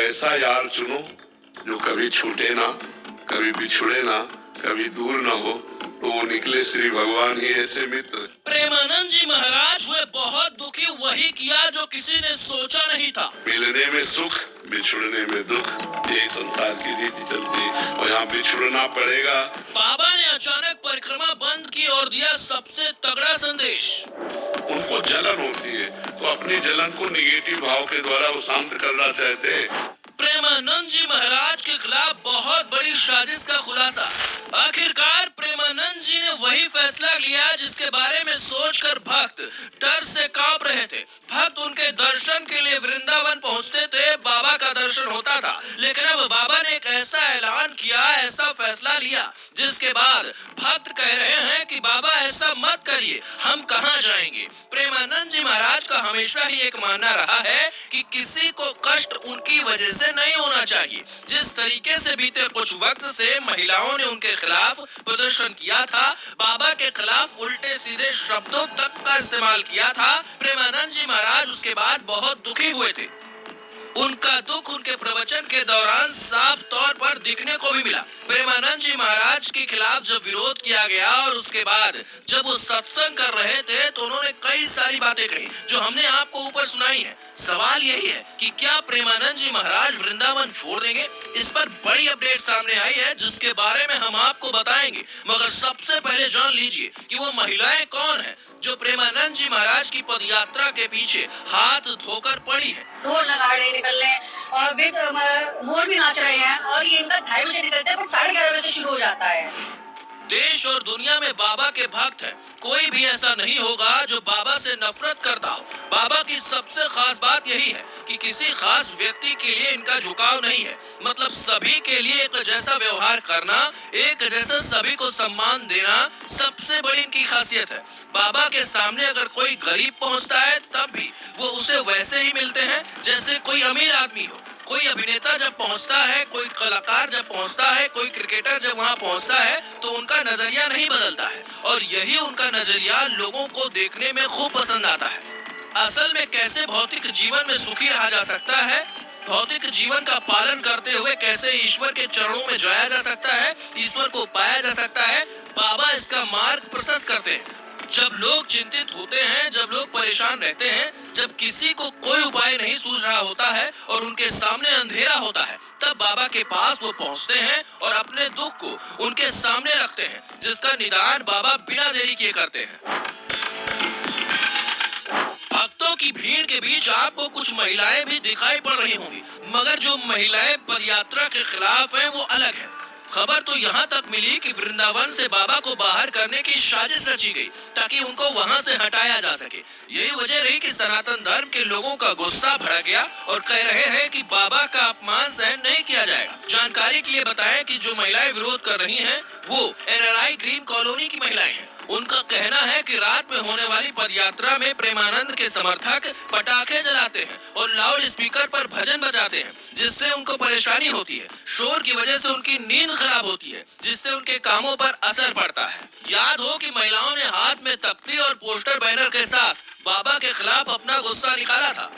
ऐसा यार चुनो जो कभी छूटे ना, कभी बिछुड़े ना, कभी दूर ना हो, तो वो निकले श्री भगवान ही ऐसे मित्र। प्रेमानंद जी महाराज हुए बहुत दुखी, वही किया जो किसी ने सोचा नहीं था। मिलने में सुख, बिछुड़ने में दुख, यही संसार की रीति चलती है और यहाँ बिछुड़ना पड़ेगा। बाबा ने अचानक परिक्रमा बंद की और दिया सबसे तगड़ा संदेश। उनको जलन होती है तो अपनी जलन को निगेटिव भाव के द्वारा वो शांत करना चाहते हैं। प्रेमानंद जी महाराज के खिलाफ बहुत बड़ी साजिश का खुलासा। आखिरकार प्रेमानंद जी ने वही फैसला लिया जिसके बारे में सोचकर भक्त डर से कांप रहे थे। भक्त उनके दर्शन के लिए वृंदावन पहुंचते थे, बाबा का दर्शन होता था, लेकिन अब बाबा ने एक ऐसा ऐलान किया, ऐसा फैसला लिया जिसके बाद भक्त कह रहे हैं कि बाबा ऐसा मत करिए, हम कहां जाएंगे। प्रेमानंद जी महाराज का हमेशा ही एक मानना रहा है कि किसी को कष्ट उनकी वजह से नहीं होना चाहिए। जिस तरीके से बीते कुछ वक्त से महिलाओं ने उनके खिलाफ प्रदर्शन किया था, बाबा के खिलाफ उल्टे सीधे शब्दों तक का इस्तेमाल किया था, प्रेमानंद जी महाराज उसके बाद बहुत दुखी हुए थे। उनका दुख उनके प्रवचन के दौरान साफ तौर पर दिखने को भी मिला। प्रेमानंद जी महाराज के खिलाफ जब विरोध किया गया और उसके बाद जब वो सत्संग कर रहे थे तो उन्होंने कई सारी बातें कही जो हमने आपको ऊपर सुनाई है। सवाल यही है कि क्या प्रेमानंद जी महाराज वृंदावन छोड़ देंगे? इस पर बड़ी अपडेट सामने आई है जिसके बारे में हम आपको बताएंगे, मगर सबसे पहले जान लीजिए कि वो महिलाएं कौन है जो प्रेमानंद जी महाराज की पदयात्रा के पीछे हाथ धोकर पड़ी है। ढोल नगाड़े निकल रहे हैं और मोर भी नाच रहे हैं और ये इनका 2:30 बजे निकलते हैं पर 11:30 बजे से शुरू हो जाता है। देश और दुनिया में बाबा के भक्त हैं, कोई भी ऐसा नहीं होगा जो बाबा से नफरत करता हो। बाबा की सबसे खास बात यही है कि किसी खास व्यक्ति के लिए इनका झुकाव नहीं है, मतलब सभी के लिए एक जैसा व्यवहार करना, एक जैसा सभी को सम्मान देना सबसे बड़ी इनकी खासियत है। बाबा के सामने अगर कोई गरीब पहुंचता है तब भी वो उसे वैसे ही मिलते हैं जैसे कोई अमीर आदमी हो। कोई अभिनेता जब पहुंचता है, कोई कलाकार जब पहुंचता है, कोई क्रिकेटर जब वहां पहुंचता है तो उनका नजरिया नहीं बदलता है और यही उनका नजरिया लोगों को देखने में खूब पसंद आता है। असल में कैसे भौतिक जीवन में सुखी रहा जा सकता है, भौतिक जीवन का पालन करते हुए कैसे ईश्वर के चरणों में जाया जा सकता है, ईश्वर को पाया जा सकता है, बाबा इसका मार्ग प्रशस्त करते हैं। जब लोग चिंतित होते हैं, जब लोग परेशान रहते हैं, जब किसी को कोई उपाय नहीं सूझ रहा होता है और उनके सामने अंधेरा होता है, तब बाबा के पास वो पहुंचते हैं और अपने दुख को उनके सामने रखते हैं, जिसका निदान बाबा बिना देरी किए करते हैं। भक्तों की भीड़ के बीच आपको कुछ महिलाएं भी दिखाई पड़ रही होंगी, मगर जो महिलाएं पदयात्रा के खिलाफ हैं वो अलग है। खबर तो यहाँ तक मिली कि वृंदावन से बाबा को बाहर करने की साजिश रची गई ताकि उनको वहाँ से हटाया जा सके। यही वजह रही कि सनातन धर्म के लोगों का गुस्सा भड़क गया और कह रहे हैं कि बाबा का अपमान सहन नहीं किया जाएगा। जानकारी के लिए बताएं कि जो महिलाएं विरोध कर रही हैं वो NRI ग्रीन कॉलोनी की महिलाएं हैं। उनका कहना है कि रात में होने वाली पदयात्रा में प्रेमानंद के समर्थक पटाखे जलाते हैं और लाउड स्पीकर पर भजन बजाते हैं, जिससे उनको परेशानी होती है। शोर की वजह से उनकी नींद खराब होती है, जिससे उनके कामों पर असर पड़ता है। याद हो कि महिलाओं ने हाथ में तख्ती और पोस्टर बैनर के साथ बाबा के खिलाफ अपना गुस्सा निकाला था।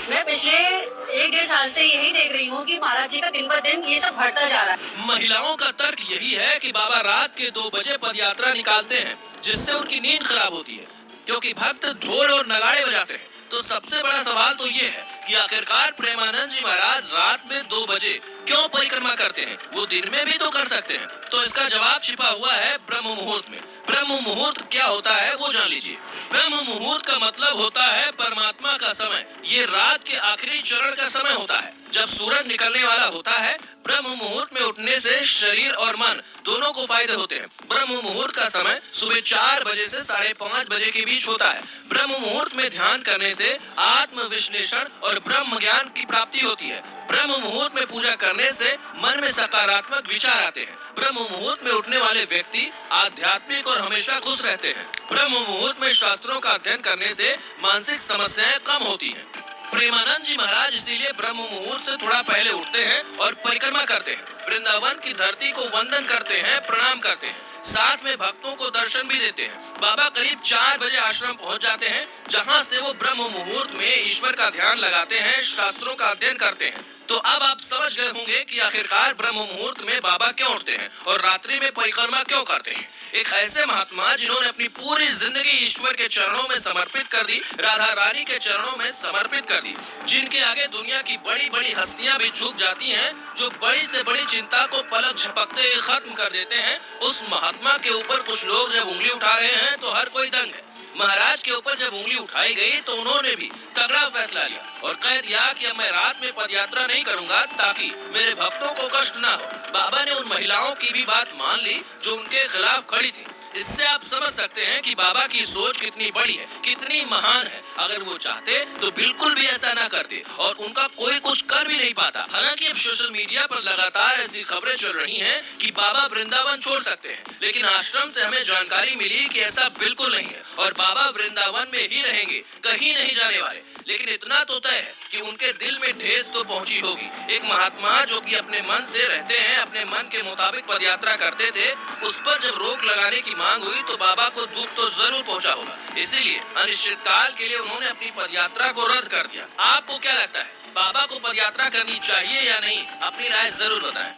मैं पिछले 1-1.5 साल से यही देख रही हूँ कि महाराज जी का दिन ब दिन ये सब बढ़ता जा रहा है। महिलाओं का तर्क यही है कि बाबा रात के 2 बजे पदयात्रा निकालते हैं, जिससे उनकी नींद खराब होती है, क्योंकि भक्त ढोल और नगाड़े बजाते हैं। तो सबसे बड़ा सवाल तो ये है कि आखिरकार प्रेमानंद जी महाराज रात में 2 बजे क्यों परिक्रमा करते हैं? वो दिन में भी तो कर सकते हैं। तो इसका जवाब छिपा हुआ है ब्रह्म मुहूर्त में। ब्रह्म मुहूर्त क्या होता है वो जान लीजिए। ब्रह्म मुहूर्त का मतलब होता है परमात्मा का समय। ये रात के आखिरी चरण का समय होता है जब सूरज निकलने वाला होता है। ब्रह्म मुहूर्त में उठने से शरीर और मन दोनों को फायदे होते हैं। ब्रह्म मुहूर्त का समय सुबह 4 बजे से 5:30 बजे के बीच होता है। ब्रह्म मुहूर्त में ध्यान करने से आत्म विश्लेषण और ब्रह्म ज्ञान की प्राप्ति होती है। ब्रह्म मुहूर्त में पूजा करने से मन में सकारात्मक विचार आते हैं। ब्रह्म मुहूर्त में उठने वाले व्यक्ति आध्यात्मिक और हमेशा खुश रहते हैं। ब्रह्म मुहूर्त में शास्त्रों का अध्ययन करने से मानसिक समस्याएं कम होती हैं। प्रेमानंद जी महाराज इसीलिए ब्रह्म मुहूर्त से थोड़ा पहले उठते हैं और परिक्रमा करते हैं। वृंदावन की धरती को वंदन करते हैं, प्रणाम करते हैं, साथ में भक्तों को दर्शन भी देते हैं। बाबा करीब 4 बजे आश्रम पहुंच जाते हैं, जहां से वो ब्रह्म मुहूर्त में ईश्वर का ध्यान लगाते हैं, शास्त्रों का अध्ययन करते हैं। तो अब आप समझ गए होंगे कि आखिरकार ब्रह्म मुहूर्त में बाबा क्यों उठते हैं और रात्रि में परिक्रमा क्यों करते हैं। एक ऐसे महात्मा जिन्होंने अपनी पूरी जिंदगी ईश्वर के चरणों में समर्पित कर दी, राधा रानी के चरणों में समर्पित कर दी, जिनके आगे दुनिया की बड़ी बड़ी हस्तियां भी झुक जाती हैं, जो बड़ी से बड़ी चिंता को पलक झपकते ही खत्म कर देते हैं, उस महात्मा के ऊपर कुछ लोग जब उंगली उठा रहे हैं तो हर कोई दंग है। महाराज के ऊपर जब उंगली उठाई गई तो उन्होंने भी तगड़ा फैसला लिया और कह दिया कि अब मैं रात में पदयात्रा नहीं करूंगा ताकि मेरे भक्तों को कष्ट ना हो। बाबा ने उन महिलाओं की भी बात मान ली जो उनके खिलाफ खड़ी थी। इससे आप समझ सकते हैं कि बाबा की सोच कितनी बड़ी है, कितनी महान है। अगर वो चाहते तो बिल्कुल भी ऐसा ना करते और उनका कोई कुछ कर भी नहीं पाता। हालांकि अब सोशल मीडिया पर लगातार ऐसी खबरें चल रही हैं कि बाबा वृंदावन छोड़ सकते हैं, लेकिन आश्रम से हमें जानकारी मिली कि ऐसा बिल्कुल नहीं है और बाबा वृंदावन में ही रहेंगे, कहीं नहीं जाने वाले। लेकिन इतना तो तय है कि उनके दिल में ठेस तो पहुंची होगी। एक महात्मा जो कि अपने मन से रहते हैं, अपने मन के मुताबिक पदयात्रा करते थे, उस पर जब रोक लगाने की मांग हुई तो बाबा को दुख तो जरूर पहुंचा होगा। इसीलिए अनिश्चित काल के लिए उन्होंने अपनी पदयात्रा को रद्द कर दिया। आपको क्या लगता है, बाबा को पदयात्रा करनी चाहिए या नहीं? अपनी राय जरूर बताएं।